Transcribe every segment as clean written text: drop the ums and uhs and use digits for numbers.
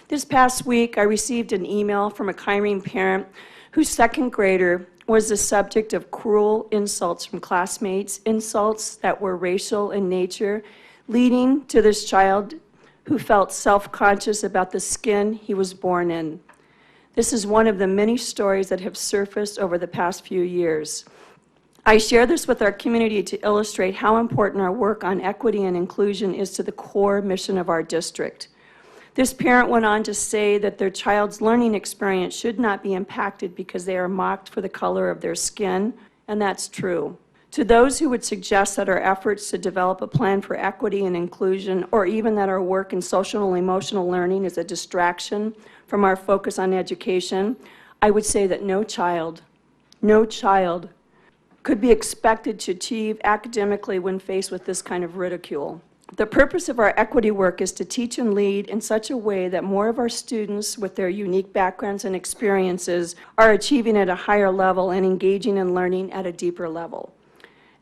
This past week, I received an email from a Kyrene parent whose second grader was the subject of cruel insults from classmates, insults that were racial in nature, leading to this child who felt self-conscious about the skin he was born in. This is one of the many stories that have surfaced over the past few years. I share this with our community to illustrate how important our work on equity and inclusion is to the core mission of our district. This parent went on to say that their child's learning experience should not be impacted because they are mocked for the color of their skin, and that's true. To those who would suggest that our efforts to develop a plan for equity and inclusion, or even that our work in social and emotional learning is a distraction from our focus on education, I would say that no child could be expected to achieve academically when faced with this kind of ridicule. The purpose of our equity work is to teach and lead in such a way that more of our students with their unique backgrounds and experiences are achieving at a higher level and engaging in learning at a deeper level.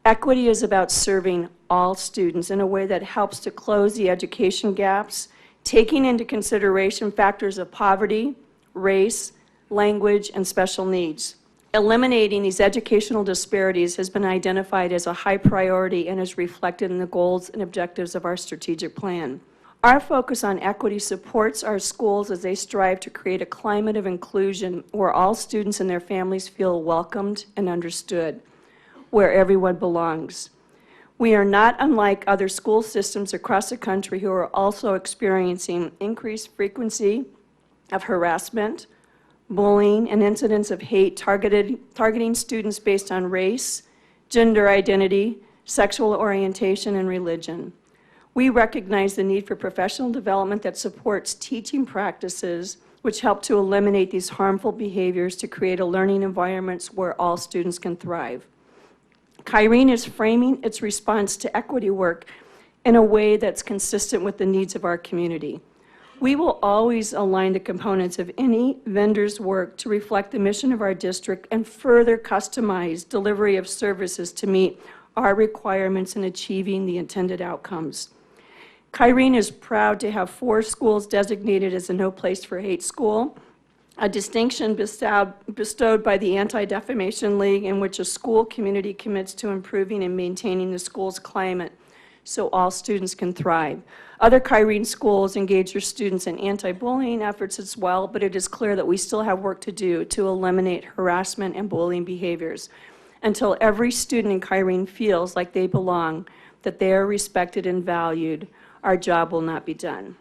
Equity is about serving all students in a way that helps to close the education gaps, taking into consideration factors of poverty, race, language, and special needs. Eliminating these educational disparities has been identified as a high priority and is reflected in the goals and objectives of our strategic plan. Our focus on equity supports our schools as they strive to create a climate of inclusion where all students and their families feel welcomed and understood, where everyone belongs. We are not unlike other school systems across the country who are also experiencing increased frequency of harassment, bullying, and incidents of hate targeting students based on race, gender identity, sexual orientation, and religion. We recognize the need for professional development that supports teaching practices which help to eliminate these harmful behaviors to create a learning environment where all students can thrive. Kyrene is framing its response to equity work in a way that's consistent with the needs of our community. We will always align the components of any vendor's work to reflect the mission of our district and further customize delivery of services to meet our requirements in achieving the intended outcomes. Kyrene is proud to have 4 schools designated as a No Place for Hate school, a distinction bestowed by the Anti-Defamation League, in which a school community commits to improving and maintaining the school's climate so all students can thrive. Other Kyrene schools engage their students in anti-bullying efforts as well, but it is clear that we still have work to do to eliminate harassment and bullying behaviors. Until every student in Kyrene feels like they belong, that they are respected and valued, our job will not be done.